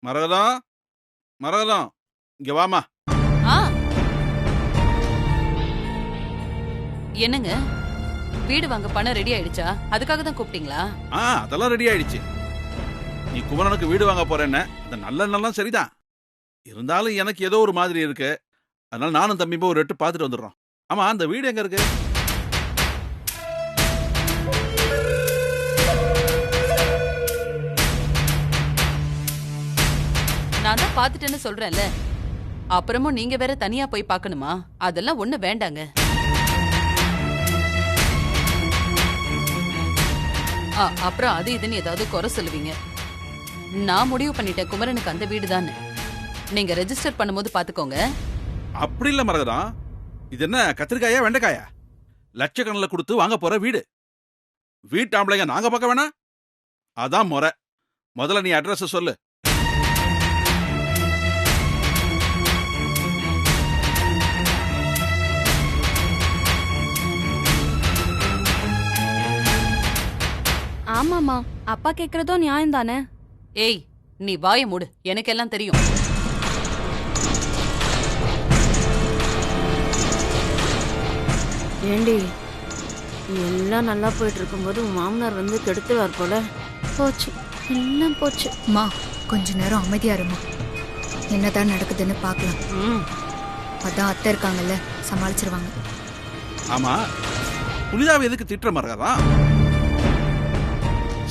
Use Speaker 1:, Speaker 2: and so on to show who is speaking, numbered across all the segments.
Speaker 1: மரகதம், மரகதம், இங்க வாமா.
Speaker 2: ஆ என்னங்க, வீடு வாங்க பணம் ரெடி ஆயிடுச்சா? அதுக்காக தான் கூப்பிட்டீங்களா?
Speaker 1: அதெல்லாம் ரெடி ஆயிடுச்சு. நீ குமரனுக்கு வீடு வாங்க போறேன்னு அந்த நல்ல எண்ணம் சரிதான். இருந்தாலும் எனக்கு ஏதோ ஒரு மாதிரி இருக்கு. அதனால நானும் தம்பி போய் ஒரு எட்டு பார்த்துட்டு வந்துடுறோம். ஆமா, அந்த வீடு எங்க இருக்கு?
Speaker 2: நான் தான் பாத்துட்டேன்னு சொல்றேன்ல. அப்புறமும் நீங்க வேற தனியா போய் பார்க்கணுமா? அதெல்லாம் ஒண்ணு வேண்டாங்க. அப்புறம் அது இதுன்னு ஏதாவது குறை சொல்லுவீங்க. நான் முடிவு பண்ணிட்டேன், குமரனுக்கு அந்த வீடு தான். நீங்க ரெஜிஸ்டர் பண்ணும்போது பாத்துக்கோங்க.
Speaker 1: அப்படி இல்ல மரகதம், இது என்ன கத்திரிக்காயா வெண்டைக்காயா? லட்சக்கணக்கில் கொடுத்து வாங்க போற வீடு. வீட்டு ஆம்பளைங்க நாங்க பார்க்க வேணா? அதான் முறை. முதல்ல நீ அட்ரஸ் சொல்லு.
Speaker 3: ஆமாமா, அப்பா கேக்குறதோ நியாயம் தானே.
Speaker 2: ஏய், நீ வாய மூடு, எனக்கு எல்லாம் தெரியும்.
Speaker 3: ஏண்டி, எல்லாம் நல்லா போயிட்டு இருக்கும்போது உன் மாமனார் வந்து கெடுத்துவார் போல. போச்சு, எல்லாம் போச்சு.
Speaker 4: மா, கொஞ்ச நேரம் அமைதியா இருமா. என்னதான் நடக்குதுன்னு பார்க்கலாம். அதான் அத்தை இருக்காங்கல்ல, சமாளிச்சிருவாங்க.
Speaker 1: ஆமா, புனிதாவை எதுக்கு திட்டுற மரகதம்?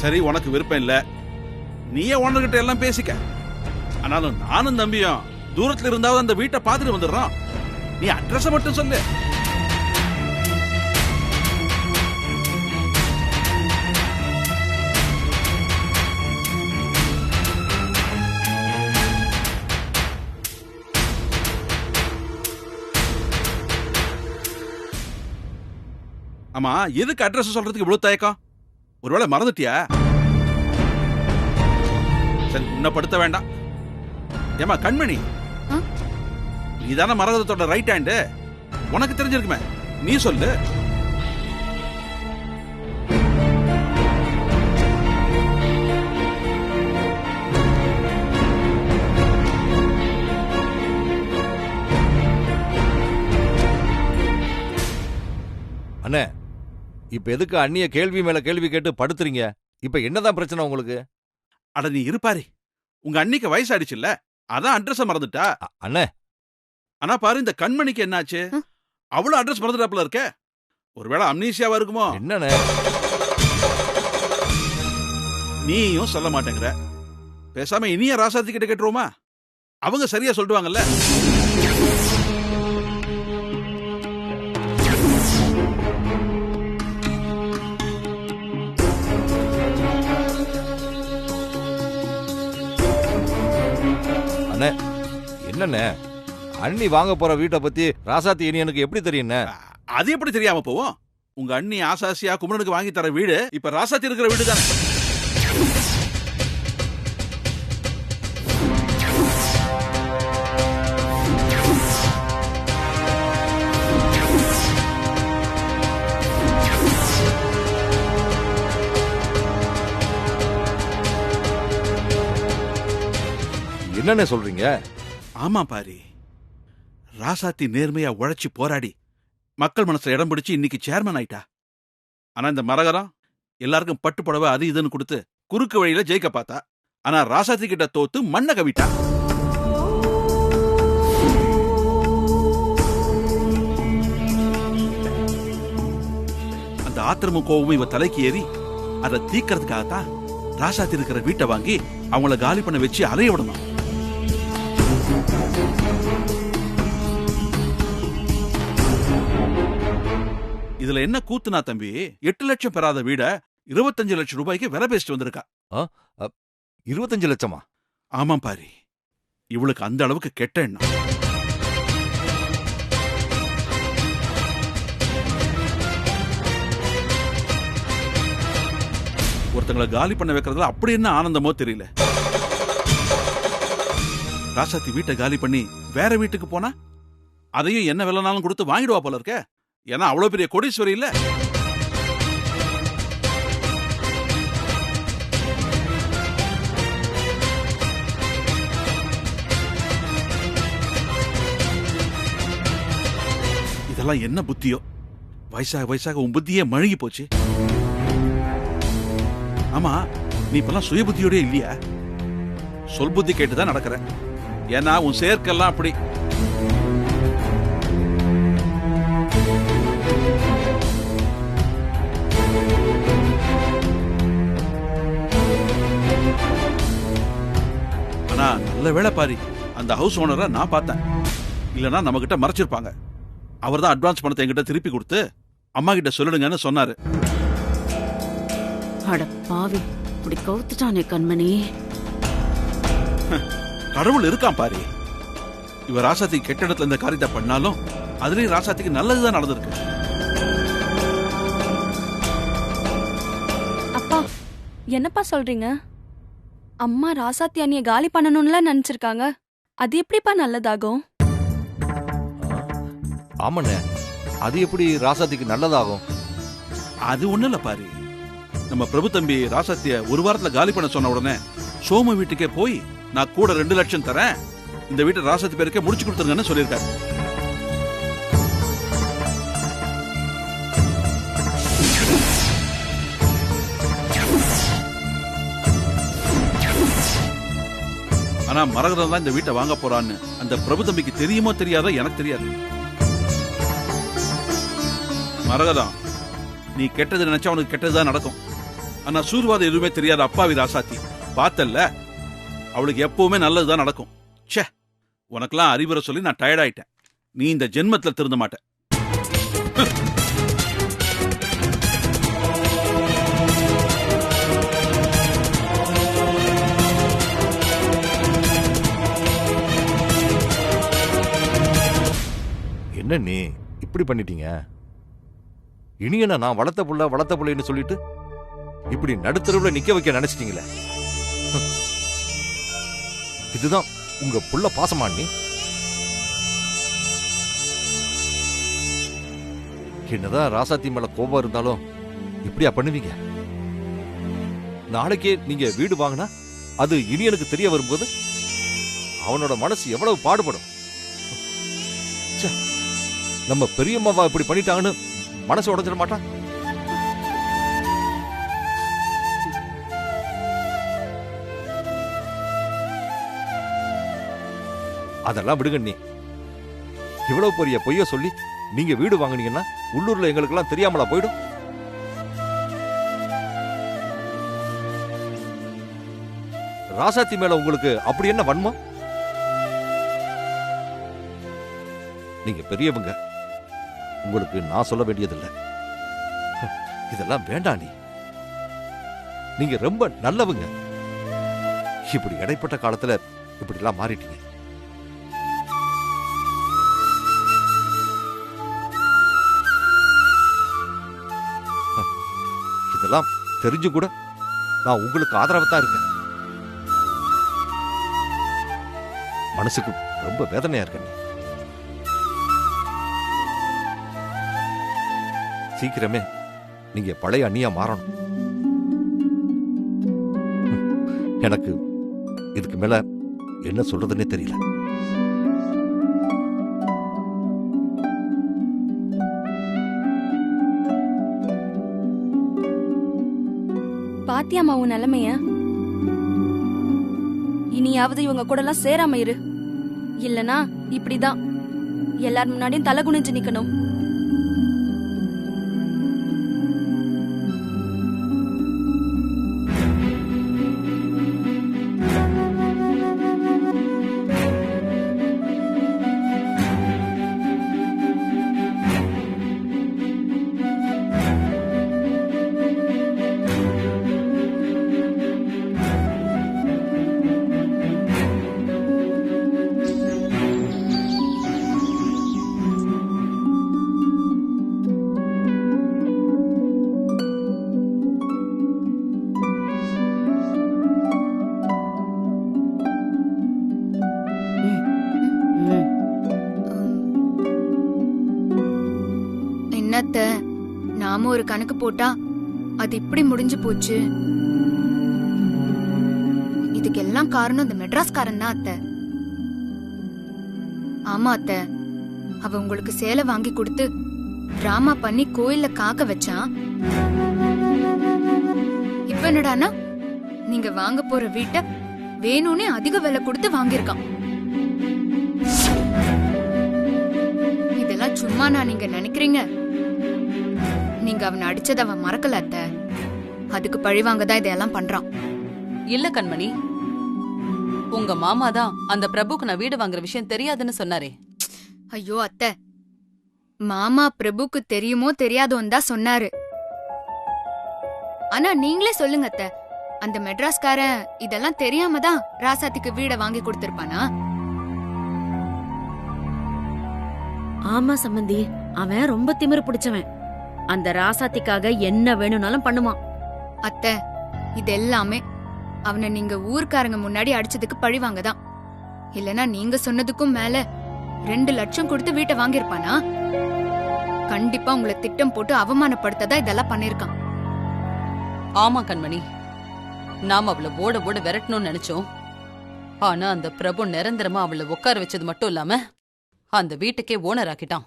Speaker 1: சரி, உனக்கு விருப்பம் இல்ல, நீயே ஓனர்கிட்ட எல்லாம் பேசிக்க. ஆனாலும் நானும் தம்பியும் தூரத்துல இருந்தாவது அந்த வீட்டை பார்த்துட்டு வந்துடுறோம். நீ அட்ரஸ் மட்டும் சொல்லு. ஆமா, எதுக்கு அட்ரஸ் சொல்றதுக்கு இவ்வளவு தயக்கம்? ஒருவேளை மறந்துட்டியா? சரி, உன்னை படுத்த வேண்டாம். ஏமா கண்மணி, நீதான மரகதத்தோட ரைட் ஹேண்டு, உனக்கு தெரிஞ்சிருக்குமே, நீ சொல்லு.
Speaker 5: அண்ணே, இப்ப எதுக்கு அண்ணிய கேள்வி மேல கேள்வி கேட்டு படுத்துறீங்க? இப்ப என்னதான் பிரச்சனை உங்களுக்கு?
Speaker 1: அட நீ இருப்பாரு, உங்க அண்ணிக்கு வயசாயிடுச்சுல்ல, அதான் அட்ரஸ் மறந்துட்டா.
Speaker 5: அண்ணே,
Speaker 1: ஆனா பாரு, இந்த கண்மணிக்கு என்னாச்சு? அவ்வளவு அட்ரஸ் மறந்துட்டாப்ல இருக்க. ஒருவேளை அம்னீசியாவா இருக்குமோ?
Speaker 5: என்னண்ணே
Speaker 1: நீயும் சொல்ல மாட்டேங்கிற. பேசாம இனிய ராசாத்தி கிட்ட கேட்டுருவோமா? அவங்க சரியா சொல்லுவாங்கல்ல.
Speaker 5: அண்ணே, என்னண்ணே, அண்ணி வாங்க போற வீட்டை பத்தி ராசாத்தி இனியனுக்கு எப்படி தெரியும்?
Speaker 1: அது எப்படி தெரியாம போவோம்? உங்க அண்ணி ஆசாசியா குமரனுக்கு வாங்கி தர வீடு இப்ப ராசாத்தி இருக்கிற வீடு தானே.
Speaker 5: என்னண்ணே சொல்றீங்க?
Speaker 1: ஆமா பாரி, ராசாத்தி நேர்மையா உழைச்சி போராடி மக்கள் மனசுல இடம் பிடிச்சு இன்னைக்கு சேர்மன் ஆயிட்டா. ஆனா இந்த மரகதம் எல்லாருக்கும் பட்டு புடவை அது இதுன்னு கொடுத்து குறுக்கு வழியில ஜெயிக்க பார்த்தா. ஆனா ராசாத்தி கிட்ட தோத்து மண்ணை கவிட்டா. அந்த ஆத்திரமும் கோவமும் இவ தலைக்கு ஏறி அதை தீக்கிறதுக்காகத்தான் ராசாத்தி இருக்கிற வீட்டை வாங்கி அவங்கள காலி பண்ண வச்சு அலைய விடணும். இதுல என்ன கூத்துனா தம்பி, 8 லட்சம் பெறாத வீட 25 லட்சம் ரூபாய்க்கு விலை பேசிட்டு வந்திருக்கா.
Speaker 5: 25 லட்சமா?
Speaker 1: ஆமாம் பாரி, இவளுக்கு அந்த அளவுக்கு கெட்ட எண்ணம். ஒருத்தங்களை காலி பண்ண வைக்கிறதுல அப்படி என்ன ஆனந்தமோ தெரியல. ராசாத்தி வீட்டை காலி பண்ணி வேற வீட்டுக்கு போனா அதையும் என்ன விலைனாலும் கொடுத்து வாங்கிடுவா போல இருக்க. ஏன்னா அவ்வளவு பெரிய கோடீஸ்வரி இல்ல. இதெல்லாம் என்ன புத்தியோ? வயசாக வயசாக உன் புத்தியே மழுகி போச்சு. ஆமா, நீ இப்பெல்லாம் சுய புத்தியோட இல்லையா? சொல் புத்தி கேட்டுதான் நடக்கிற. ஏன்னா உன் சேர்க்கெல்லாம் அப்படி. ஆனா நல்ல வேளை பாரி, அந்த ஹவுஸ் ஓனரை நான் பார்த்தேன். இல்லனா நம்ம கிட்ட மறைச்சிருப்பாங்க. அவர் தான் அட்வான்ஸ் பணத்தை என்கிட்ட திருப்பி கொடுத்து அம்மா கிட்ட சொல்லிடுங்கன்னு சொன்னாரு.
Speaker 3: அட பாவி, இப்படி கவுத்துட்டானே கண்மணி.
Speaker 1: கடவுள் இருக்கான் பாரி. இவ ராசாத்தி கெட்ட இடத்துல இந்த காரியத்தை பண்ணாலும் அதுலயும் ராசாத்திக்கு நல்லதுதான் நடந்திருக்கு.
Speaker 6: அப்பா, என்னப்பா சொல்றீங்க? அம்மா ராசாத்தி அண்ணிய காலி பண்ணணும்ல நினைச்சிருக்காங்க. அது எப்படிப்பா நல்லதாகும்?
Speaker 5: ஆமாண்ணே, அது எப்படி ராசாத்திக்கு நல்லதாகும்?
Speaker 1: அது ஒண்ணு இல்ல பாரி. நம்ம பிரபு தம்பி ராசாத்திய ஒரு வாரத்துல காலி பண்ண சொன்ன உடனே சோமு வீட்டுக்கே போய் நான் கூட 2 லட்சம் தரேன், இந்த வீட்டை ராசாத்தி பேருக்கே முடிச்சு கொடுத்துருங்கன்னு சொல்லியிருக்காரு. ஆனா மரகதம் தான் இந்த வீட்டை வாங்க போறான்னு அந்த பிரபு தம்பிக்கு தெரியுமோ தெரியாதோ எனக்கு தெரியாது. மரகதம், நீ கெட்டது நினைச்சா உனக்கு கெட்டதுதான் நடக்கும். ஆனா சூர்வாதம் எதுவுமே தெரியாத அப்பாவி ராசாத்தி பார்த்தல்ல, அவளுக்கு எப்பவுமே நல்லதுதான் நடக்கும். ச்சே, உனக்கெல்லாம் அறிவுரை சொல்லி நான் டயர்ட் ஆயிட்டேன். நீ இந்த ஜென்மத்துல திருந்த மாட்ட.
Speaker 5: என்ன நீ இப்படி பண்ணிட்டீங்க? இனியன நான் வளர்த்த புள்ளைன்னு சொல்லிட்டு இப்படி நடுத்தரவுல நிக்க வைக்க நினைச்சிட்டீங்களே. இதுதான் உங்க புள்ள பாசமா? நீ என்னதான் ராசாத்தி மேல கோபம் இருந்தாலும் இப்படியா பண்ணுவீங்க? நாளைக்கே நீங்க வீடு வாங்கினா அது இனியனுக்கு தெரிய வரும்போது அவனோட மனசு எவ்வளவு பாடுபடும். நம்ம பெரியம்மாவா இப்படி பண்ணிட்டாங்கன்னு மனசு உடைஞ்சிட மாட்டான்? அதெல்லாம் விடுங்க. நீ இவ்வளவு பெரிய பொய்ய சொல்லி நீங்க வீடு வாங்குனீங்கன்னா உள்ளூர்ல எங்களுக்கு எல்லாம் தெரியாமலா போயிடும்? ராசாத்தி மேல உங்களுக்கு அப்படி என்ன வன்மம்? நீங்க பெரியவங்க, உங்களுக்கு நான் சொல்ல வேண்டியதில்லை. இதெல்லாம் வேண்டாம். நீங்க ரொம்ப நல்லவங்க. இப்படி இடைப்பட்ட காலத்துல இப்படி எல்லாம் மாறிட்டீங்க. இதெல்லாம் தெரிஞ்சு கூட நான் உங்களுக்கு ஆதரவா தான் இருக்கேன். மனசுக்கு ரொம்ப வேதனையா இருக்கேன். சீக்கிரமே நீங்க பழைய அண்ணியா மாறணும். எனக்கு இதுக்கு மேல என்ன சொல்றதுன்னே தெரியல.
Speaker 6: பாத்தியாமா உன் நிலைமைய? இனியாவது இவங்க கூட எல்லாம் சேராம இரு. இல்லனா இப்படிதான் எல்லார் முன்னாடியும் தலை குனிஞ்சு நிக்கணும்.
Speaker 4: என்னத்த, நாம ஒரு கணக்கு போட்டா அது இப்படி முடிஞ்சு போச்சு. இதுக்கெல்லாம் காரணம் இந்த மெட்ராஸ்காரன் தான் அத்தை. ஆமா அத்தை, அவ உங்களுக்கு சேலை வாங்கி கொடுத்து டிராமா பண்ணி கோயில்ல காக்க வச்சான். இப்ப என்னடானா நீங்க வாங்க போற வீட்டை வேணும்னே அதிக விலை கொடுத்து வாங்கியிருக்கான். இதெல்லாம் சும்மா நான் நீங்க நினைக்கிறீங்க? நீங்க அவனை அடிச்சத அவன் மறக்கல அத்தை. அதுக்கு பழிவாங்கதான் இதெல்லாம் பண்றான்.
Speaker 2: இல்ல கண்மணி, உங்க மாமா தான் அந்த பிரபுக்கு நான் வீடு வாங்குற விஷயம் தெரியாதுன்னு சொன்னாரே.
Speaker 4: ஐயோ அத்தை, மாமா பிரபுக்கு தெரியுமோ தெரியாதோன்னு தான் சொன்னாரு. ஆனா நீங்களே சொல்லுங்க அத்தை, அந்த மெட்ராஸ்காரன் இதெல்லாம் தெரியாம தான் ராசாத்திக்கு வீட வாங்கி கொடுத்திருப்பானா?
Speaker 3: ஆமா சம்பந்தி, அவன் ரொம்ப திமிரு பிடிச்சவன். அந்த ராசாத்திக்காக என்ன வேணும்னாலும் பண்ணுவான்.
Speaker 4: அத்தை, இது எல்லாமே அவனை நீங்க ஊர்க்காரங்க முன்னாடி அடிச்சதுக்கு பழிவாங்கதான். இல்லனா நீங்க சொன்னதுக்கும் மேல 2 லட்சம் கொடுத்து வீட்டை வாங்கியிருப்பானா? கண்டிப்பா உங்களை திட்டம் போட்டு அவமானப்படுத்ததா இதெல்லாம் பண்ணிருக்கான்.
Speaker 2: ஆமா கண்மணி, நாம அவளை ஓட ஓட விரட்டணும்னு நினைச்சோம். ஆனா அந்த பிரபு நிரந்தரமா அவளை உட்கார வச்சது மட்டும் இல்லாம அந்த வீட்டுக்கே ஓனர் ஆக்கிட்டான்.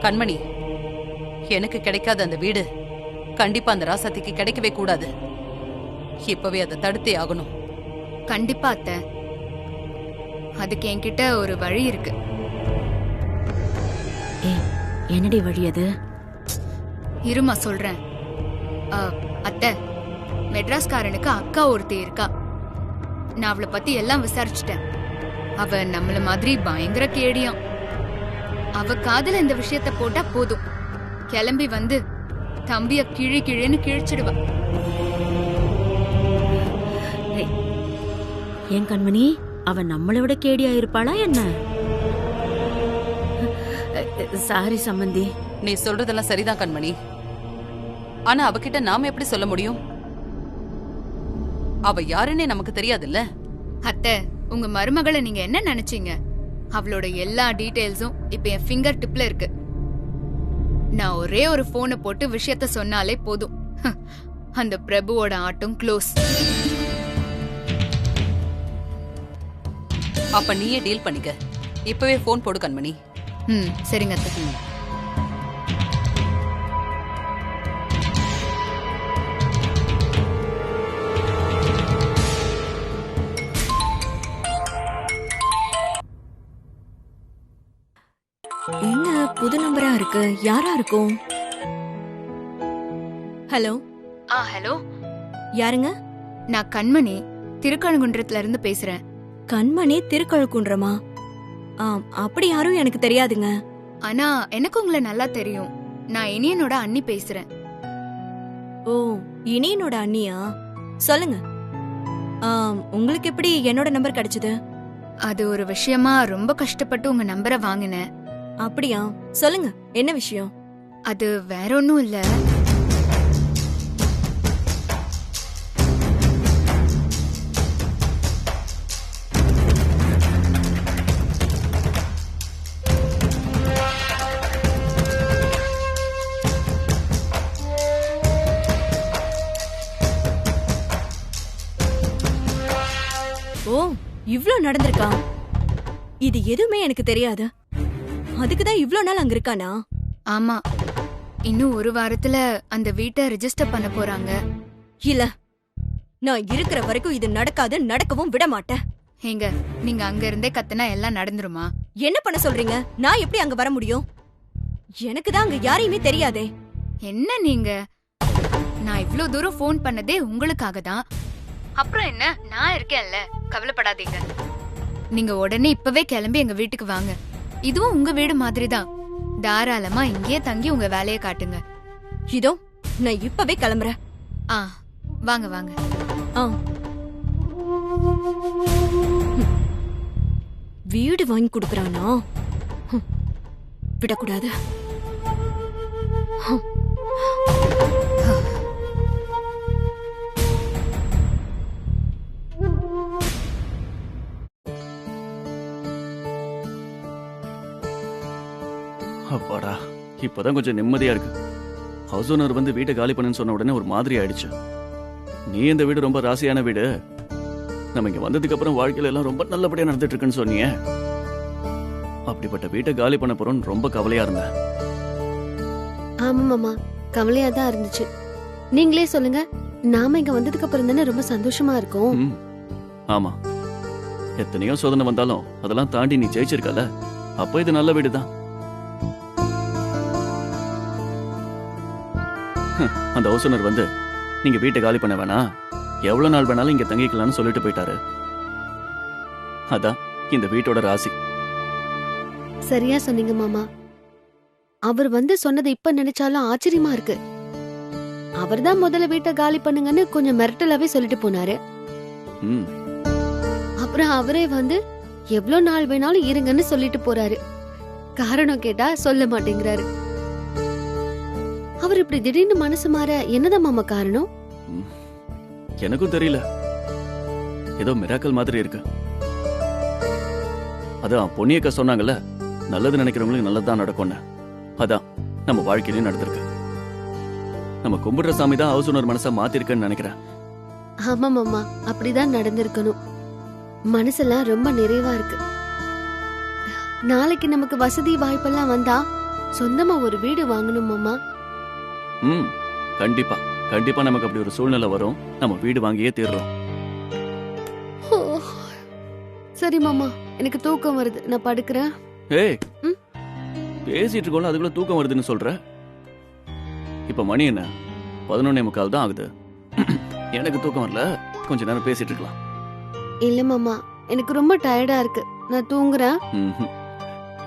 Speaker 2: கண்மணி, எனக்கு கிடைக்காத அந்த வீடு கண்டிப்பா அந்த ராசாத்திக்கு கிடைக்கவே கூடாது. இப்பவே அதை தடுத்தே ஆகணும்.
Speaker 4: கண்டிப்பா அத்தை, அதுக்கு என்கிட்ட ஒரு வழி இருக்கு.
Speaker 3: என்னடி வழி அது?
Speaker 4: இருமா சொல்றேன். அத்தை, மெட்ராஸ்காரனுக்கு அக்கா ஒருத்தி இருக்கா. நான் அவளை பத்தி எல்லாம் விசாரிச்சுட்டேன். அவ நம்மள மாதிரி பயங்கர கேடியாம். அவ காதுல இந்த விஷயத்த போட்டா போதும், கிளம்பி வந்து தம்பிய கிழி கிழின்னு கிழிச்சிடுவா.
Speaker 3: ஏன் கண்மணி, அவன் நம்மளை விட கேடியா இருப்பாளா என்ன? சாரி சம்பந்தி.
Speaker 2: நீ சொல்றதெல்லாம் சரிதான் கண்மணி. ஆனா அவகிட்ட நாம எப்படி சொல்ல முடியும்? அவ யாருன்னே நமக்கு தெரியாதுல்ல.
Speaker 4: அத்தை, உங்க மருமகளை நீங்க என்ன நினைச்சீங்க? அவளோட எல்லா டீடைல்ஸும் இப்ப என் ஃபிங்கர் டிப்ல இருக்கு. நான் ஒரே ஒரு போனை போட்டு விஷயத்த சொன்னாலே போதும், அந்த பிரபுவோட ஆட்டம் க்ளோஸ்.
Speaker 2: அப்ப நீயே டீல் பண்ணிக்க. இப்பவே போன் போடு கண்மணி.
Speaker 4: சரிங்க அத்தை.
Speaker 6: என்ன புது நம்பரா இருக்கு? யாரா இருக்கும்? ஹலோ.
Speaker 4: ஹலோ,
Speaker 6: யாருங்க?
Speaker 4: நான் கண்மணி, திருக்கழுங்குன்றத்துல இருந்து பேசுறேன்.
Speaker 6: கண்மணி திருக்கழுக்குன்றமா? அப்படி யாரும் எனக்கு தெரியாதுங்க.
Speaker 4: ஆனா எனக்கு உங்களை நல்லா தெரியும். நான் இனியனோட அண்ணி பேசுறேன்.
Speaker 6: ஓ, இனியனோட அண்ணியா? சொல்லுங்க. உங்களுக்கு எப்படி என்னோட நம்பர் கிடைச்சது?
Speaker 4: அது ஒரு விஷயமா ரொம்ப கஷ்டப்பட்டு உங்க நம்பரை வாங்கினேன்.
Speaker 6: அப்படியா? சொல்லுங்க, என்ன விஷயம்?
Speaker 4: அது வேற ஒன்னும் இல்ல.
Speaker 6: ஓ, இவ்ளோ நடந்திருக்கா? இது எதுவுமே எனக்கு தெரியாது. அதுக்குதான் இவ்ளோ நாள் அங்க இருக்கானா?
Speaker 4: ஆமா, இன்னும் ஒரு வாரத்துல அந்த வீட்டை ரெஜிஸ்டர் பண்ண போறாங்க.
Speaker 6: இல்ல, நான் இருக்கிற வரைக்கும் இது நடக்காது, நடக்கவும் விட மாட்டேன்.
Speaker 4: ஏங்க, நீங்க அங்க இருந்தே கத்துனா எல்லாம் நடந்துருமா?
Speaker 6: என்ன பண்ண சொல்றீங்க? நான் எப்படி அங்க வர முடியும்? எனக்கு தான் அங்க யாரையுமே தெரியாதே.
Speaker 4: என்ன நீங்க, நான் இவ்ளோ தூரம் போன் பண்ணதே உங்களுக்காக தான். அப்புறம் என்ன, நான் இருக்கேன்ல, கவலைப்படாதீங்க. நீங்க உடனே இப்பவே கிளம்பி எங்க வீட்டுக்கு வாங்க. இதுவும் உங்க வீடு மாதிரி தான். தாராளமா இங்கேயே தங்கி உங்க வேலையை காட்டுங்க.
Speaker 6: இதோ நான் இப்பவே கிளம்புறேன்.
Speaker 4: வாங்க வாங்க.
Speaker 6: வீடு வாங்கி கொடுக்கறானா? விடக்கூடாது.
Speaker 7: அப்பாடா, இப்பதான் கொஞ்சம் நிம்மதியா இருக்கு. ஹவுஸ் ஓனர் வந்து வீட்டை காலி பண்ணுன்னு சொன்ன உடனே ஒரு மாதிரி ஆயிடுச்சு. நீ இந்த வீடு ரொம்ப ராசியான வீடு, நம்ம இங்க வந்ததுக்கு அப்புறம் வாழ்க்கையில எல்லாம் ரொம்ப நல்லபடியா நடந்துட்டு இருக்குன்னு சொன்னியே. அப்படிப்பட்ட வீட்டை காலி பண்ண போறோம்னு ரொம்ப கவலையா இருந்தேன்.
Speaker 8: ஆமா மாமா, கவலையா தான் இருந்துச்சு. நீங்களே சொல்லுங்க, நாம இங்க வந்ததுக்கு அப்புறம் தானே ரொம்ப சந்தோஷமா இருக்கும்.
Speaker 7: ம், ஆமா. எத்தனையோ சோதனை வந்தாலும் அதெல்லாம் தாண்டி நீ ஜெயிச்சிருக்கல, அப்ப இது நல்ல வீடுதான். அந்த ஓசனர் வந்து நீங்க வீட்டை காலி பண்ண வேணாம், எவ்வளவு நாள் வேணாலும் இங்க தங்கிக்கலாம்னு சொல்லிட்டு போயிட்டாரு. அதான் இந்த வீட்டோட ராசி.
Speaker 8: சரியா சொன்னீங்க மாமா. அவர் வந்து சொன்னதை இப்ப நினைச்சாலும் ஆச்சரியமா இருக்கு. அவர்தான் முதல்ல வீட்டை காலி பண்ணுங்கன்னு கொஞ்சம் மிரட்டலாவே சொல்லிட்டு போனாரு.
Speaker 7: ம்,
Speaker 8: அப்புறம் அவரே வந்து எவ்வளவு நாள் வேணாலும் இருங்கன்னு சொல்லிட்டு போறாரு. காரணம் கேட்டா சொல்ல மாட்டேங்கிறாரு. அவர் இப்படி திடீர்னு மனசு மாற என்னதான் மாமா காரணம்?
Speaker 7: எனக்கும் தெரியல, ஏதோ மிராக்கல் மாதிரி இருக்கு. அதான் பொன்னியக்கா சொன்னாங்கல்ல, நல்லது நினைக்கிறவங்களுக்கு நல்லதுதான் நடக்கும்னு. அதான் நம்ம வாழ்க்கையிலயும் நடந்திருக்கு. நம்ம கும்பிடுற சாமி தான் ஹவுஸ் மனசா மாத்திருக்குன்னு நினைக்கிறேன்.
Speaker 8: ஆமா மாமா, அப்படிதான் நடந்திருக்கணும். மனசெல்லாம் ரொம்ப நிறைவா இருக்கு. நாளைக்கு நமக்கு வசதி வாய்ப்பெல்லாம் வந்தா சொந்தமா ஒரு வீடு வாங்கணும் மாமா.
Speaker 7: ம், கண்டிப்பா கண்டிப்பா நமக்கு அப்படி ஒரு சூழ்நிலை வரும். நம்ம வீடு வாங்கியே தீர்றோம்.
Speaker 8: ஓ, சரி மாமா, எனக்கு தூக்கம் வருது, நான் படுக்கிறேன்.
Speaker 7: ஏய்,
Speaker 8: ம்?
Speaker 7: பேசிட்டு இருக்கோம்ல, அதுக்குள்ள தூக்கம் வருதுன்னு சொல்ற. இப்ப மணி என்ன? 11:45 தான் ஆகுது. எனக்கு தூக்கம் வரல, கொஞ்ச நேரம் பேசிட்டு இருக்கலாம்.
Speaker 8: இல்ல மாமா, எனக்கு ரொம்ப டயர்டா இருக்கு, நான் தூங்குறேன்.
Speaker 7: ம்ஹும்.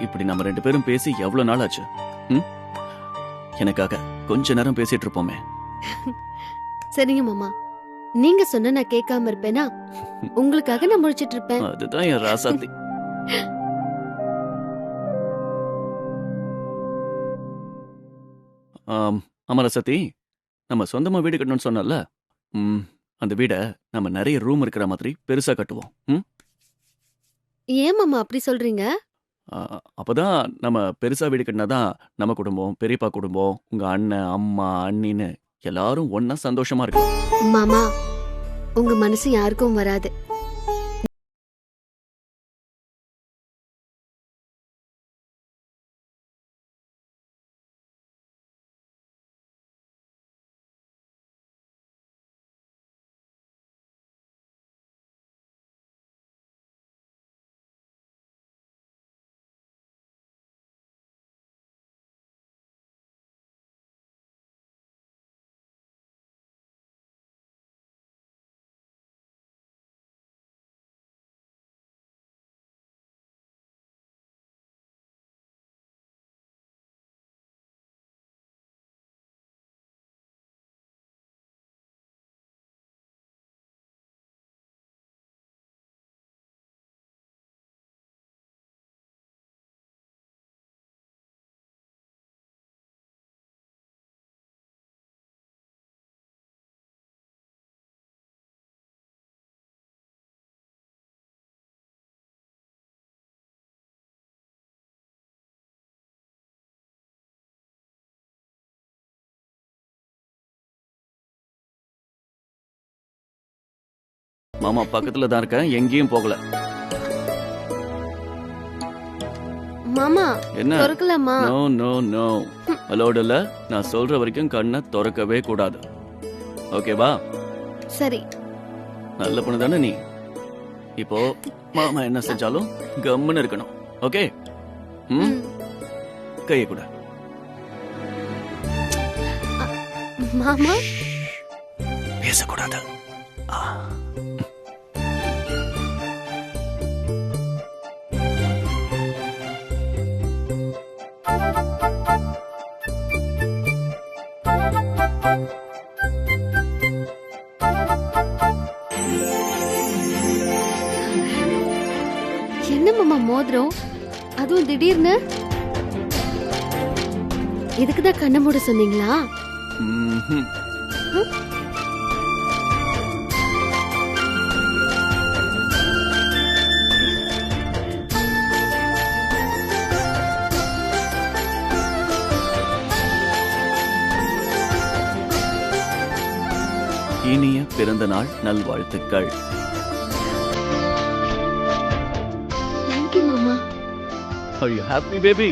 Speaker 7: இப்படி நம்ம 2 பேரும் பேசி எவ்வளவு நாள் ஆச்சு? ம்? எனக்காக கொஞ்ச நேரம் பேசிட்டு இருப்போமே.
Speaker 8: சரிங்க மாமா, நீங்க சொன்ன நான் கேட்காம இருப்பேனா? உங்களுக்காக நான் முழிச்சிட்டு இருப்பேன்.
Speaker 7: அதுதான் என் ராசாத்தி. ஆமா ராசாத்தி, நம்ம சொந்தமா வீடு கட்டணும்னு சொன்னல, அந்த வீடை நம்ம நிறைய ரூம் இருக்கிற மாதிரி பெருசா கட்டுவோம். ம்?
Speaker 8: ஏன் மாமா அப்படி சொல்றீங்க?
Speaker 7: அப்பதான் நம்ம பெருசா வீடு கட்டினாதான் நம்ம குடும்பம், பெரியப்பா குடும்பம், உங்க அண்ணன், அம்மா, அண்ணின்னு எல்லாரும் ஒன்னா சந்தோஷமா இருக்கும்.
Speaker 8: மாமா, உங்க மனசு யாருக்கும் வராது.
Speaker 7: மாமா பக்கத்துல தான் இருக்கேன், எங்கேயும் போகல.
Speaker 8: மாமா,
Speaker 7: என்ன?
Speaker 8: திறக்கலாமா?
Speaker 7: நோ நோ நோ, அலோடு இல்ல. நான் சொல்ற வரைக்கும் கண்ணை திறக்கவே கூடாது. ஓகேவா?
Speaker 8: சரி.
Speaker 7: நல்ல பொண்ணு தானே நீ. இப்போ மாமா என்ன செஞ்சாலும் கம்முன்னு இருக்கணும். ஓகே? ம், கையை கூட.
Speaker 8: மாமா,
Speaker 7: பேசக்கூடாது.
Speaker 8: என்ன மாமா மோதிரம், அதுவும் திடீர்னு? இதுக்குதான் கண்ணை மூட சொன்னீங்களா?
Speaker 7: ம்ஹும். இனிய பிறந்த நாள் நல்வாழ்த்துக்கள்.
Speaker 8: தேங்க்யூ மாமா.
Speaker 7: Are you happy, baby?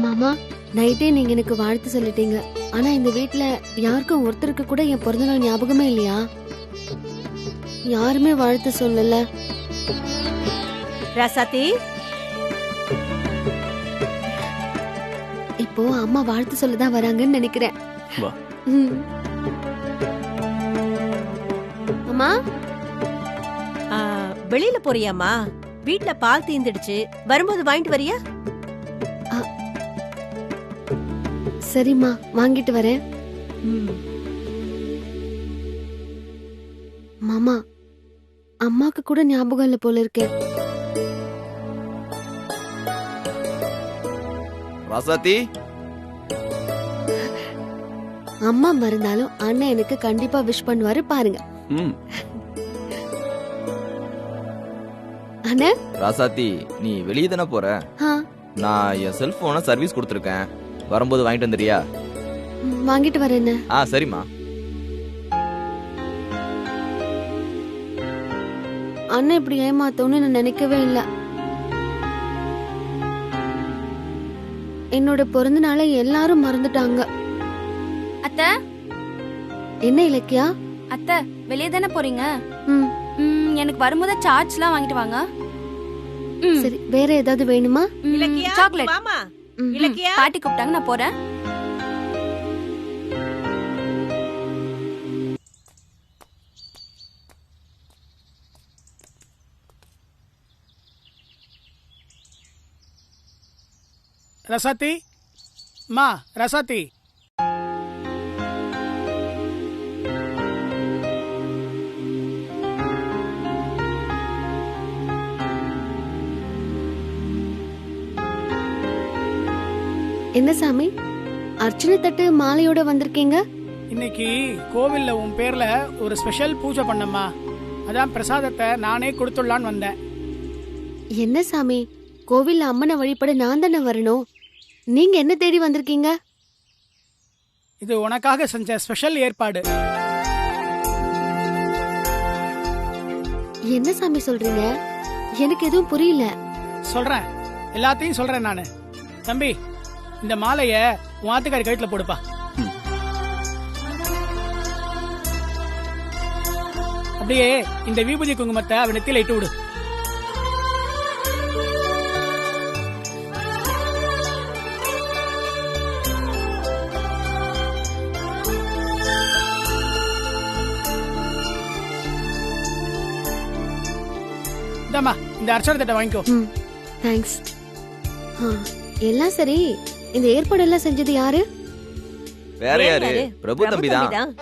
Speaker 8: மாமா, நைட்டே நீங்க எனக்கு வாழ்த்து சொல்லிட்டீங்க. ஆனா இந்த வீட்ல யாருக்கும் ஒருத்தருக்கு கூட என் பிறந்தநாள் ஞாபகமே இல்லையா? யாருமே வாழ்த்து சொல்லல.
Speaker 9: ராசாத்தி,
Speaker 8: இப்போ அம்மா வாழ்த்து சொல்லதான் வராங்கன்னு நினைக்கிறேன்.
Speaker 7: வா.
Speaker 8: ம். அம்மா,
Speaker 9: வெளியில போறியாமா? வீட்ல பால் தீந்துடுச்சு, வரும்போது வாங்கிட்டு வரியா?
Speaker 8: சரிம்மா, வாங்கிட்டு வரேன். மாமா, அம்மாக்கு கூட ஞாபகம் இல்ல போல இருக்கே.
Speaker 10: ராசாத்தி,
Speaker 8: அம்மா மறந்தாலும் அண்ணன் எனக்கு கண்டிப்பா விஷ் பண்ணுவாரு பாருங்க.
Speaker 7: ம்.
Speaker 8: அண்ணா,
Speaker 10: ராசாத்தி, நீ வெளியே தானே போற?
Speaker 8: ஆ,
Speaker 10: நான் என் செல்போனை சர்வீஸ் கொடுத்துருக்கேன். வரும்போது வாங்கிட்டு வந்துறியா?
Speaker 8: வாங்கிட்டு வரேன்.
Speaker 10: சரிம்மா.
Speaker 8: அண்ணன் இப்படி ஏமாத்தோன்னு நான் நினைக்கவே இல்ல. என்னோட பிறந்த நாளை எல்லாரும் மறந்துட்டாங்க.
Speaker 6: அத்தை,
Speaker 8: என்ன இலக்கியா?
Speaker 6: அத்தை வெளியே தானே போறீங்க?
Speaker 8: ம்,
Speaker 6: எனக்கு வரும்போது சார்ஜ்லாம் வாங்கிட்டு வாங்க.
Speaker 8: சரி, வேற ஏதாவது வேணுமா?
Speaker 9: இலக்கியா,
Speaker 6: சாக்லேட்.
Speaker 9: வாமா.
Speaker 8: ம்.
Speaker 9: இலக்கியா,
Speaker 6: பாட்டி கூப்பிட்டாங்க, நான் போறேன்.
Speaker 11: ரசாத்தி, மா ரசாத்தி.
Speaker 8: என்ன சாமி, அர்ச்சனை தட்டு மாலையோட வந்திருக்கீங்க?
Speaker 11: இன்னைக்கு கோவில்ல உன் பேர்ல ஒரு ஸ்பெஷல் பூஜை பண்ணம்மா. அதான் பிரசாதத்தை நானே கொடுத்துடலான்னு வந்தேன்.
Speaker 8: என்ன சாமி, கோவில்ல அம்மனை வழிபட நான் தானே வரணும். நீங்க என்ன தேடி வந்திருக்கீங்க?
Speaker 11: இது உனக்காக செஞ்ச ஸ்பெஷல் ஏற்பாடு.
Speaker 8: என்ன சாமி சொல்றீங்க? எனக்கு எதுவும் புரியல.
Speaker 11: சொல்றேன், எல்லாத்தையும் சொல்றேன் நானு. தம்பி, இந்த மாலைய உன் ஆத்துக்காரி கழுத்துல போடுப்பா. அப்படியே இந்த விபூதி குங்குமத்தை அவன் நெத்தியில இட்டு விடு. இந்தாம்மா, இந்த அர்ச்சனை தட்டை வாங்கிக்கோ.
Speaker 8: தேங்க்ஸ். எல்லாம் சரி, இந்த ஏற்பாடு எல்லாம் செஞ்சது யாரு?
Speaker 10: வேற யாரு? பிரபு தம்பி தான்.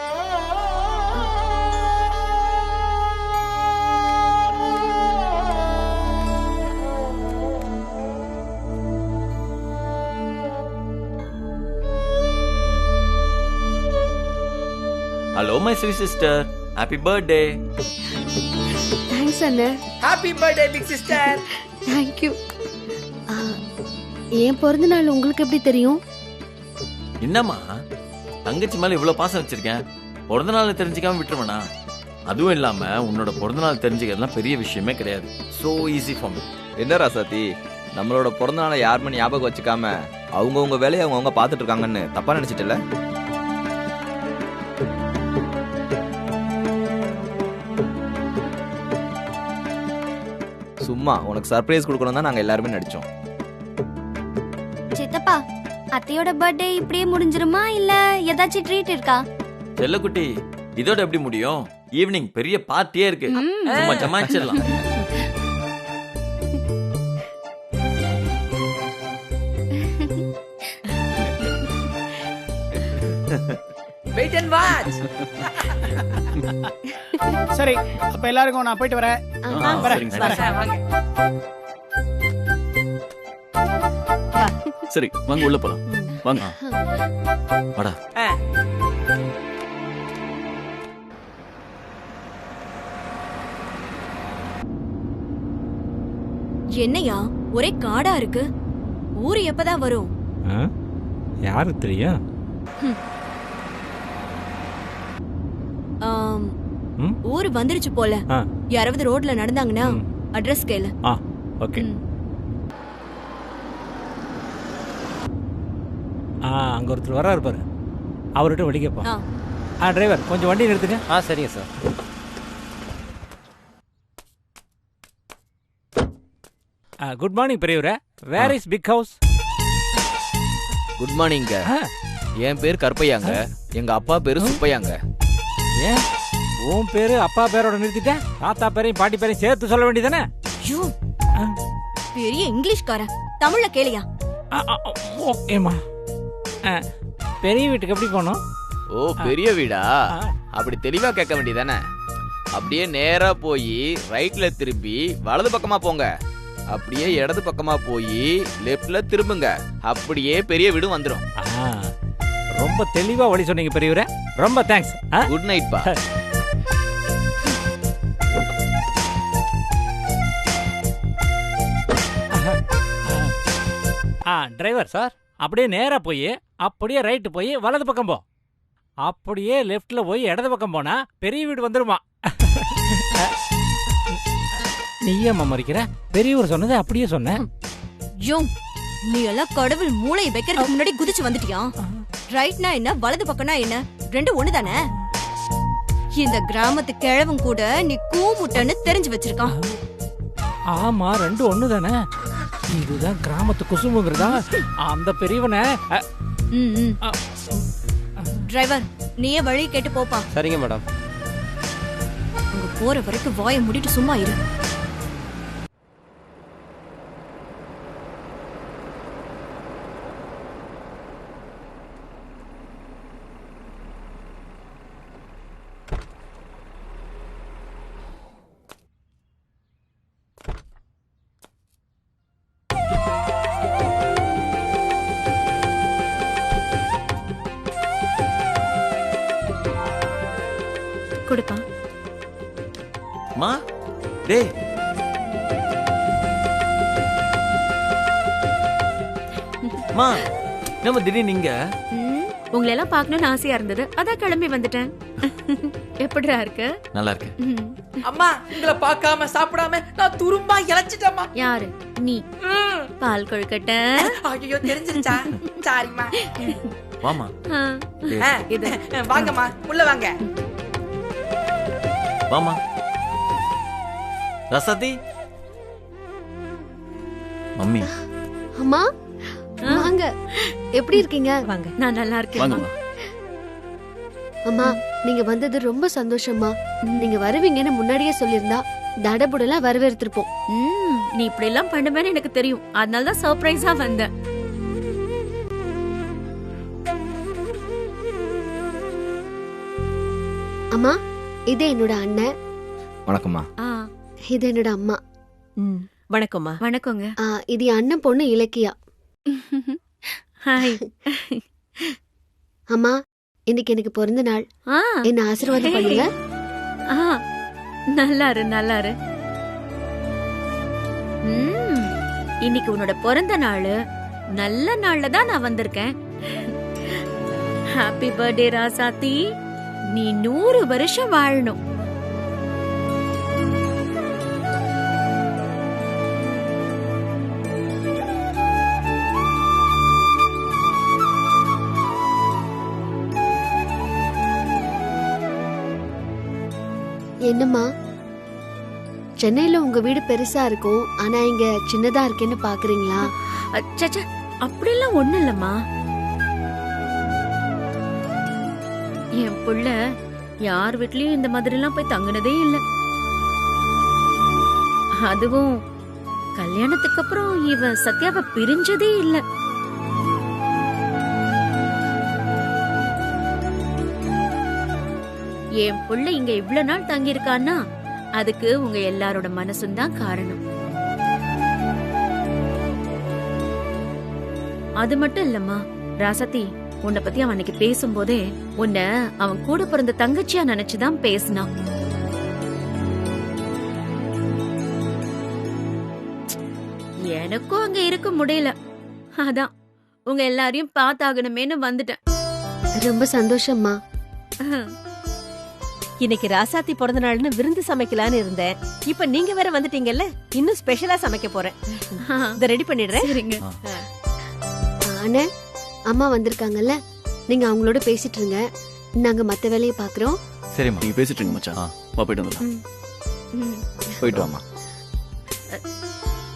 Speaker 12: Hello, my sweet sister. Happy birthday.
Speaker 8: Thanks அண்ணா.
Speaker 13: Happy birthday big sister.
Speaker 8: Thank you. என் பிறந்த நாள் உங்களுக்கு எப்படி தெரியும்?
Speaker 12: என்னம்மா, தங்கச்சி மேல இவ்வளவு பாசம் வச்சிருக்கேன், பிறந்த நாள் தெரிஞ்சுக்காம விட்டுருவனா? அதுவும் இல்லாம உன்னோட பிறந்தநாள் தெரிஞ்சுக்கிறதுலாம் பெரிய விஷயமே கிடையாது. So easy for me.
Speaker 10: என்ன ராசாத்தி, நம்மளோட பிறந்த நாளை யாருமே ஞாபகம் வச்சுக்காம அவங்கவுங்க வேலையை அவங்கவுங்க பார்த்துட்டு இருக்காங்கன்னு தப்பா நினைச்சிட்டல? சும்மா உனக்கு சர்ப்ரைஸ் கொடுக்கணும் தான் நாங்க எல்லாருமே நடிச்சோம்.
Speaker 14: சித்தப்பா, அத்தையோட பர்த்டே இப்படியே முடிஞ்சிருமா இல்ல ஏதாச்சும் ட்ரீட் இருக்கா?
Speaker 12: செல்லக்குட்டி, இதோட எப்படி முடியும்? ஈவினிங் பெரிய பார்ட்டியே இருக்கு. சும்மா ஜமாச்சிடலாம்.
Speaker 13: Wait and watch.
Speaker 11: சரி, அப்ப எல்லாருக்கும் நான் போயிட்டு வரேன்.
Speaker 7: சரி வாங்க உள்ள போலாம். வாங்க.
Speaker 12: வாடா.
Speaker 3: என்னையா ஒரே காடா இருக்கு? ஊரு எப்பதான் வரும்?
Speaker 15: யாரு தெரியும்?
Speaker 3: ஊரு வந்துருச்சு போல. யாராவது ரோட்ல நடந்தாங்கன்னா அட்ரஸ் கேளு.
Speaker 15: ஓகே. அங்க ஒருத்தர் வர்றாரு பாரு, அவர்கிட்ட வழி கேட்போம். டிரைவர் கொஞ்சம் வண்டி நிறுத்துங்க.
Speaker 16: சரிங்க சார்.
Speaker 15: குட் மார்னிங் பெரியவரே. Where is big house?
Speaker 10: Good மார்னிங்க. என் பேர் கருப்பையாங்க, எங்க அப்பா பேரு சுப்பையாங்க.
Speaker 15: ஏன் உன் பேரு அப்பா பேரோட நிறுத்திட்டேன்? தாத்தா பேரையும் பாட்டி பேரையும் சேர்த்து சொல்ல வேண்டியதானே?
Speaker 3: பெரிய இங்கிலீஷ்காரன், தமிழ்ல கேளியா?
Speaker 15: ஓகேமா. பெரிய வீட்டுக்கு எப்படி போனோம்?
Speaker 10: ஓ, பெரிய வீடா? அப்படி தெளிவா கேட்க வேண்டியதானே? அப்படியே நேரா போய் ரைட்ல திரும்பி வலது பக்கமா போங்க. அப்படியே இடது பக்கமா போய் லெஃப்ட்ல திரும்புங்க. அப்படியே பெரிய வீடு வந்துரும்.
Speaker 15: ரொம்ப தெளிவா வழி சொன்னீங்க பெரியவரே. ரொம்ப தேங்க்ஸ்.
Speaker 10: குட் நைட் பா.
Speaker 15: டிரைவர் சார், அப்படியே நேரா போய் அப்படியே ரைட்டு போய் வலது பக்கம் போ. அப்படியே லெஃப்ட்ல போய் இடது பக்கம் போனா பெரிய வீடு வந்துருமா? நீ ஏன் மறிக்கிற? பெரியவர் சொன்னது அப்படியே சொன்னேன்.
Speaker 3: நீ எல்லாம் கடவுள் மூளையை வைக்கிறதுக்கு முன்னாடி குதிச்சு வந்துட்டியா? ரைட்னா என்ன, வலது பக்கம்னா என்ன? ரெண்டு ஒண்ணுதானே? இந்த கிராமத்து கிழவன் கூட நீ கூமுட்டன்னு தெரிஞ்சு வச்சிருக்கான்.
Speaker 15: ஆமா, ரெண்டு ஒண்ணுதானே. இதுதான் கிராமத்து குசுமுங்கிறதா அந்த பெரியவனை.
Speaker 3: டிரைவர், நீயே வழி கேட்டு போப்பா.
Speaker 16: சரிங்க மேடம்.
Speaker 3: அங்க போற வரைக்கும் வாயை மூடிட்டு சும்மா இரு. கொடுப்பா.
Speaker 12: மா, டேய். மா, நம்ம திடீர்னு நீங்க?
Speaker 3: உங்களை எல்லாம் பார்க்கணும்னு ஆசையா இருந்தது, அதான் கிளம்பி வந்துட்டேன். எப்படிடா இருக்கு?
Speaker 12: நல்லா இருக்கு.
Speaker 13: அம்மா, உங்களை பார்க்காம சாப்பிடாம நான் துரும்பா இளைச்சிட்டேம்மா.
Speaker 3: யாரு நீ? பால் கொழுக்கட்டை.
Speaker 13: ஐயோ, தெரிஞ்சிருச்சா? சாரிம்மா.
Speaker 12: வாமா.
Speaker 13: வாங்கம்மா, உள்ள வாங்க.
Speaker 12: வாமா. ரசாதி. மம்மி.
Speaker 8: அம்மா, வாங்க. எப்படி இருக்கீங்க?
Speaker 3: வாங்க. நான் நல்லா இருக்கேன்.
Speaker 12: வாங்கம்மா.
Speaker 8: அம்மா, நீங்க வந்தது ரொம்ப சந்தோஷமா. நீங்க வருவீங்கன்னு முன்னாடியே சொல்லியிருந்தா தடபுடலாம் வரவேற்றிருப்போம்.
Speaker 3: நீ இப்படி எல்லாம் பண்ணுவேன்னு எனக்கு தெரியும், அதனால தான் சர்ப்ரைஸா வந்தேன்.
Speaker 8: அம்மா, இது என்னோட அண்ணன்.
Speaker 10: வணக்கம்மா.
Speaker 8: இது என்னோட அம்மா.
Speaker 9: வணக்கம்மா.
Speaker 3: வணக்கங்க.
Speaker 8: இது அண்ணன் பொண்ணு இலக்கியா.
Speaker 3: ஹாய்.
Speaker 8: அம்மா, இன்னைக்கு எனக்கு பிறந்த நாள். என்ன ஆசீர்வாதம் பண்ணுங்க.
Speaker 3: நல்லாரு நல்லாரு. இன்னைக்கு உன்னோட பிறந்த நாள். நல்ல நாள்ல தான் நான் வந்திருக்கேன். ஹாப்பி பர்த்டே ராசாத்தி. நீ 100 வருஷம் வாழணும்.
Speaker 8: என்னம்மா, சென்னையில உங்க வீடு பெருசா இருக்கும், ஆனா இங்க சின்னதா இருக்கேன்னு பாக்குறீங்களா?
Speaker 9: சச்சா, அப்படிலாம் ஒண்ணும் இல்லம்மா. என் புள்ள யார் வீட்லயும் இந்த மாதிரி எல்லாம் போய் தங்குனதே இல்ல. அதுவும் கல்யாணத்துக்கு அப்புறம் இவ சத்யாவை பிரிஞ்சதே இல்ல. என் புள்ள இங்க இவ்ளோ நாள் தங்கி இருக்கான்னா அதுக்கு உங்க எல்லாரோட மனசும் தான் காரணம். அது மட்டும் இல்லம்மா ராசத்தி, உன்னை பத்தி அவன் அன்னைக்கு பேசும்போதே உன்னை அவன் கூட பிறந்த தங்கச்சியா நினைச்சுதான் பேசினான். எனக்கும் அங்க இருக்க முடியல, அதான் உங்க எல்லாரையும் பார்த்தாகணுமேனு வந்துட்டேன்.
Speaker 8: ரொம்ப சந்தோஷம்மா.
Speaker 9: இன்னைக்கு ராசாத்தி பிறந்த நாள்னு விருந்து சமைக்கலான்னு இருந்தேன். இப்ப நீங்க வேற வந்துட்டீங்கல்ல, இன்னும் ஸ்பெஷலா சமைக்க போறேன். இத ரெடி பண்ணிடுறேன்.
Speaker 4: சரிங்க.
Speaker 8: அண்ணே, அம்மா வந்திருக்காங்கல்ல, நீங்க அவங்களோட பேசிட்டு இருங்க, நாங்க மத்த வேலையை பாக்குறோம்.
Speaker 7: சரிம்மா, நீங்க பேசிட்டு இருங்க மச்சான். வா, போயிட்டு வந்துடலாம். போயிட்டு வாமா.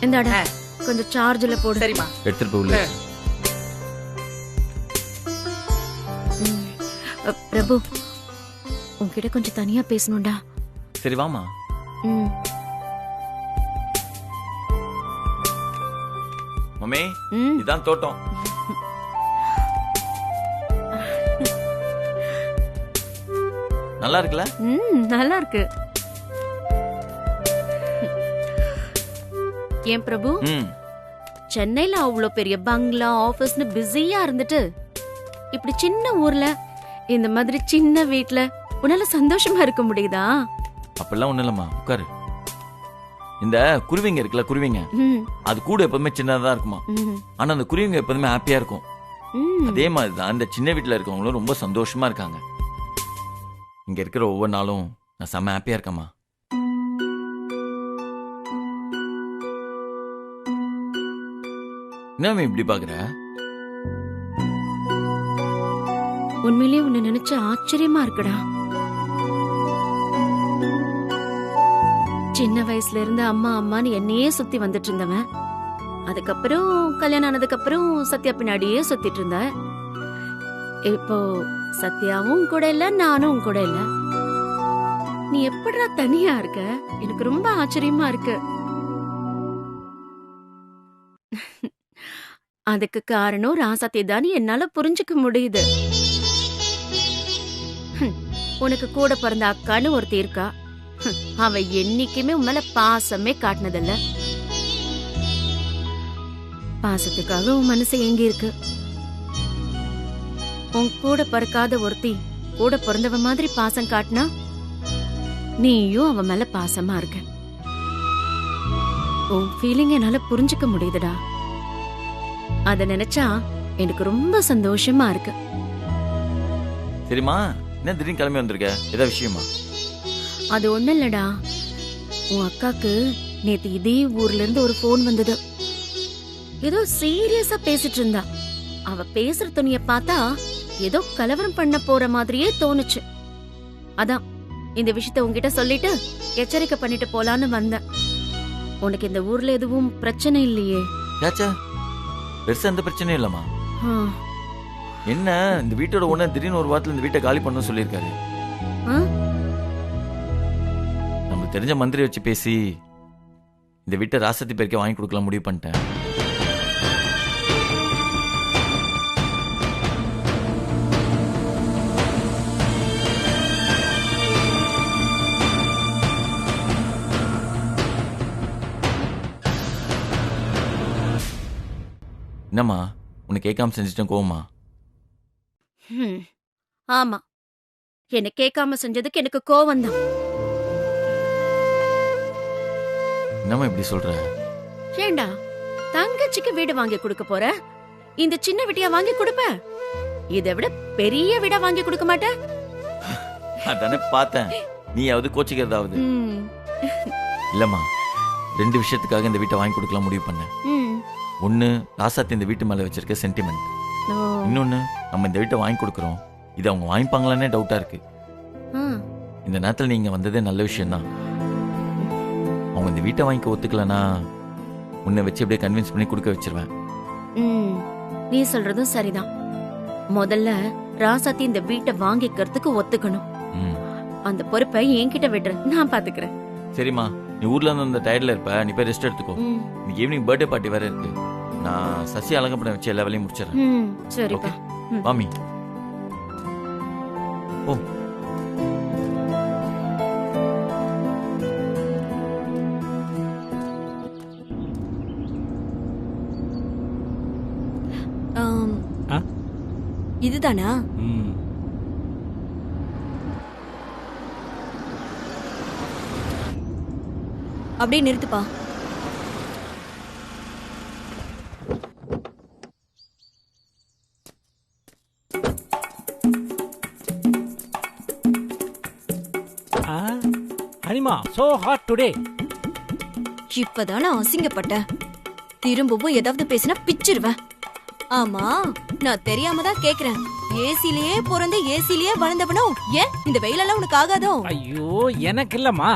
Speaker 9: இந்தாடா கொஞ்சம் சார்ஜ்ல போடு.
Speaker 13: சரிம்மா.
Speaker 5: எடுத்துட்டு போய் உள்ள.
Speaker 9: பிரபு, உன்கிட்ட கொஞ்சம் தனியா பேசணும்டா.
Speaker 12: சரி வாமா. மம்மி, இதான் தோட்டம். நல்லா இருக்குல்ல?
Speaker 9: நல்லா இருக்கு. ஏன் பிரபு, சென்னையில அவ்வளோ பெரிய பங்களா ஆபீஸ்னு பிஸியா இருந்துட்டு இப்படி சின்ன ஊர்ல இந்த மாதிரி சின்ன வீட்ல உன்னால சந்தோஷமா இருக்க முடியுதா?
Speaker 12: அப்பெல்லாம் ஒண்ணு இல்லம்மா, உட்காரு. இந்த குருவிங்க இருக்குல்ல, குருவிங்க அது கூட எப்பவுமே சின்னதா இருக்குமா. ஆனா அந்த குருவிங்க எப்போதுமே ஹாப்பியா இருக்கும். அதே மாதிரிதான் இந்த சின்ன வீட்டுல இருக்கவங்களும் ரொம்ப சந்தோஷமா இருக்காங்க. இங்க இருக்கிற ஒவ்வொரு நாளும் நான் செம்ம ஹாப்பியா இருக்கேம்மா. என்ன இப்படி பாக்குற?
Speaker 9: உண்மையிலேயே உன்னை நினைச்ச ஆச்சரியமா இருக்குடா. சின்ன வயசுல இருந்து அம்மா அம்மான்னு என்னையே சுத்தி வந்துட்டு இருந்தவன், அதுக்கப்புறம் கல்யாணம் ஆனதுக்கு அப்புறம் சத்யா பின்னாடியே சுத்திட்டு இருந்த. இப்போ சத்யாவும் கூட இல்ல, நானும் கூட இல்ல. நீ எப்படிடா தனியா இருக்க? எனக்கு ரொம்ப ஆச்சரியமா இருக்கு. அதுக்கு காரணம் ராசாத்தி தான் என்னால புரிஞ்சுக்க முடியுது. உனக்கு கூட பிறந்த அக்கான்னு ஒருத்தி இருக்கா. அவ என்னைக்குமே உன் மேல பாசமே காட்டினதில்ல. பாசத்துக்காக உன் மனசு எங்க இருக்கு? உன் கூட பிறக்காத ஒருத்தி கூட பிறந்தவ மாதிரி பாசம் காட்டினா நீயும் அவ மேல பாசமா இருக்க. உன் ஃபீலிங் என்னால புரிஞ்சுக்க முடியுதுடா. அத நினைச்சா எனக்கு ரொம்ப சந்தோஷமா இருக்கு.
Speaker 12: சரிம்மா, என்ன திடீர்னு கிளம்பி வந்திருக்க? ஏதாவது விஷயமா?
Speaker 9: அது ஒண்ணும் இல்லடா, உன் அக்காக்கு நேத்து இதே ஊர்ல இருந்து ஒரு போன் வந்தது. ஏதோ சீரியஸா பேசிட்டு இருந்தா. அவ பேசுற துணிய பார்த்தா ஏதோ கலவரம் பண்ண போற மாதிரியே தோணுச்சு. அதான் இந்த விஷயத்த உன்கிட்ட சொல்லிட்டு எச்சரிக்கை பண்ணிட்டு போலான்னு வந்தேன். உனக்கு இந்த ஊர்ல எதுவும் பிரச்சனை இல்லையே?
Speaker 12: யாச்சா, பெருசா எந்த பிரச்சனையும் இல்லம்மா. என்ன இந்த வீட்டோட ஓனர் திடீர்னு ஒரு வாரத்துல இந்த வீட்டை காலி பண்ணணும்னு சொல்லியிருக்காரு. நம்ம தெரிஞ்ச மந்திரி வச்சு பேசி இந்த வீட்டை ராசத்தி பேருக்கே வாங்கி கொடுக்கலாம் முடிவு பண்ணிட்டேன். என்னம்மா, உன்னை கேட்காம செஞ்சுட்டேன், கோவமா?
Speaker 9: ஆமா, என்ன கேட்காம செஞ்சதுக்கு எனக்கு கோவம் தான்.
Speaker 12: என்னம்மா இப்படி சொல்ற?
Speaker 9: ஏண்டா தங்கச்சிக்கு வீடு வாங்கி கொடுக்க போற? இந்த சின்ன வீட்டையா வாங்கி கொடுப்ப? இதை விட பெரிய வீடா வாங்கி கொடுக்க மாட்ட?
Speaker 12: அதானே பார்த்தேன், நீயாவது கோச்சிக்கிறதாவது. இல்லம்மா, 2 விஷயத்துக்காக இந்த வீட்டை வாங்கி கொடுக்கலாம் முடிவு பண்ணேன். ஒன்னு, ராசாத்தி இந்த வீட்டு மேல வச்சிருக்க சென்டிமெண்ட். இன்னொன்னு, நம்ம இந்த வீட்டை வாங்கி கொடுக்கறோம், இது அவங்க வாங்கிப்பாங்களானே டவுட்டா இருக்கு. இந்த நேரத்தில் நீங்க வந்ததே நல்ல விஷயம்தான். அவங்க இந்த வீட்டை வாங்கிக்க ஒத்துக்கலனா உன்னை வச்சு அப்படியே கன்வின்ஸ் பண்ணி கொடுக்க வச்சிருவேன்.
Speaker 9: நீ சொல்றதும் சரிதான். முதல்ல ராசாத்தி இந்த வீட்டை வாங்கிக்கிறதுக்கு ஒத்துக்கணும். அந்த பொறுப்பை என்கிட்ட விடுற, நான் பாத்துக்கிறேன்.
Speaker 12: சரிம்மா, நீ ஊர்ல இருந்து அந்த டயர்ட்ல இருப்ப, நீ போய் ரெஸ்ட் எடுத்துக்கோ. இன்னைக்கு ஈவினிங் பர்த்டே பார்ட்டி வேற இருக்கு. நான் சசி அலங்கப்படம் வச்சு எல்லா வேலையும் முடிச்சிடறேன்.
Speaker 9: சரிப்பா.
Speaker 12: மாமி ஓ
Speaker 3: இதுதானா? அப்படியே நிறுத்துப்பா.
Speaker 15: அனிமா, so hot today.
Speaker 3: இப்பதான அசிங்கப்பட்டேன். திரும்பவும் ஏதாவது பேசினா பிச்சிருவேன். ஆமா, நான் தெரியாம தான் கேக்குறேன். ஏசிலேயே பிறந்து ஏசிலேயே வளர்ந்தவனோ, ஏன் இந்த வெயிலெல்லாம் உனக்கு ஆகாதோ?
Speaker 15: ஐயோ, எனக்கு இல்லம்மா,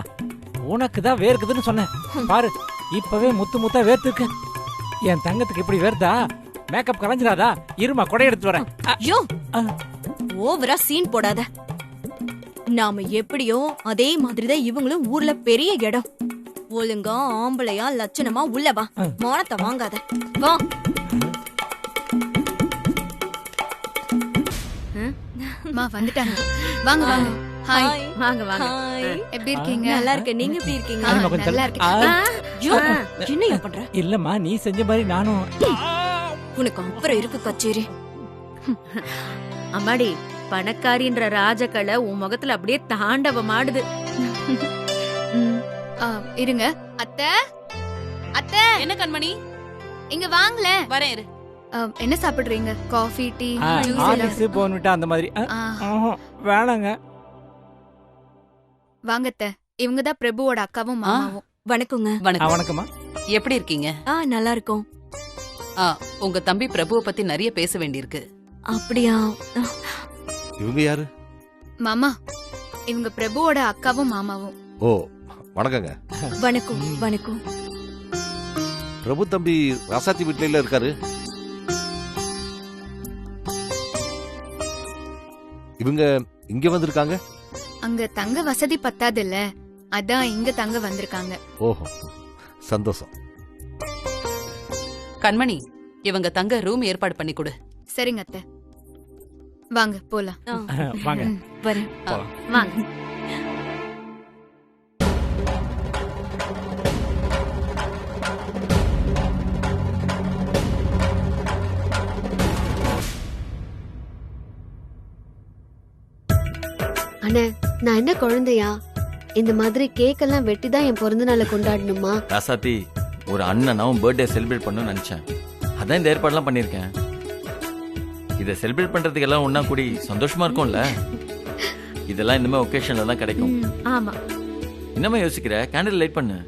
Speaker 15: உனக்கு தான் வேர்க்குதுன்னு சொன்னேன். பாரு, இப்பவே முத்து முத்தா வேர்த்திருக்கு. என் தங்கத்துக்கு இப்படி வேர்தா? மேக்கப் கலைஞ்சிடாதா? இருமா, கொடை எடுத்து வரேன்.
Speaker 3: ஐயோ, ஓவரா சீன் போடாத. நாம எப்படியோ அதே மாதிரிதான் இவங்களும் ஊர்ல பெரிய இடம். ஒழுங்கா ஆம்பளையா லட்சணமா உள்ள வா, மானத்தை வாங்காத. வா.
Speaker 4: வந்துட்டாங்க. வாங்க வாங்க. ஹாய்.
Speaker 9: வாங்க வாங்க.
Speaker 4: எப்படி இருக்கீங்க?
Speaker 3: நல்லா இருக்கேன். நீங்க எப்படி இருக்கீங்க?
Speaker 4: நல்லா இருக்கேன்.
Speaker 3: என்ன பண்ற?
Speaker 15: இல்லம்மா, நீ செஞ்ச மாதிரி நானும்.
Speaker 3: உனக்கு அப்புறம் இருக்கு கச்சேரி.
Speaker 9: அம்மாடி, பணக்காரின்ற ராஜகலை உன் முகத்துல அப்படியே தாண்டவம் ஆடுது.
Speaker 4: இருங்க. அத்தை, அத்தை.
Speaker 2: என்ன கண்மணி?
Speaker 4: இங்க வாங்கல.
Speaker 2: வரேன் இரு.
Speaker 4: என்ன சாப்பிடுறீங்க? காஃபி, டீ,
Speaker 15: ஹார்லிக்ஸ், போன்விட்டா அந்த மாதிரி? வேணாங்க.
Speaker 4: வாங்க அத்தை. இவங்க தான் பிரபுவோட அக்காவும் மாமாவும்.
Speaker 3: வணக்கங்க.
Speaker 2: வணக்கம்மா. எப்படி இருக்கீங்க?
Speaker 3: நல்லா இருக்கோம்.
Speaker 2: உங்க தம்பி பிரபுவை பத்தி நிறைய பேச வேண்டியிருக்கு.
Speaker 3: அப்படியா?
Speaker 5: இவங்க யாரு?
Speaker 4: மாமா, இவங்க பிரபுவோட அக்காவும் மாமாவும்.
Speaker 5: ஓ, வணக்கங்க.
Speaker 3: வணக்கம். வணக்கம்.
Speaker 5: பிரபு தம்பி ராசாத்தி வீட்ல இருக்காரு. இவங்க இங்க வந்திருக்காங்க.
Speaker 4: அங்க தங்க வசதி பத்தாது இல்ல, அதான் இங்க தங்க வந்திருக்காங்க.
Speaker 5: ஓஹோ, சந்தோஷம்.
Speaker 2: கண்மணி, இவங்க தங்க ரூம் ஏற்பாடு பண்ணி கொடு.
Speaker 4: சரிங்க அத்தை. வாங்க போலாம்.
Speaker 15: வாங்க.
Speaker 3: வரேன்.
Speaker 9: வாங்க.
Speaker 8: அண்ணே, நான் என்ன குழந்தையா? இந்த மாதிரி கேக் எல்லாம் வெட்டி தான் என் பிறந்த நாளை கொண்டாடணுமா?
Speaker 12: ராசாத்தி, ஒரு அண்ணனாவும் பர்த்டே செலிப்ரேட் பண்ணணும்னு நினைச்சேன். அதான் இந்த ஏற்பாடுலாம் பண்ணியிருக்கேன். இதை செலிப்ரேட் பண்றதுக்கு எல்லாம் ஒன்னா கூடி சந்தோஷமா இருக்கும்ல. இதெல்லாம் இனிமே ஒகேஷன்ல தான் கிடைக்கும்.
Speaker 9: ஆமா.
Speaker 12: என்னமா யோசிக்கிற? கேண்டில் லைட் பண்ணு.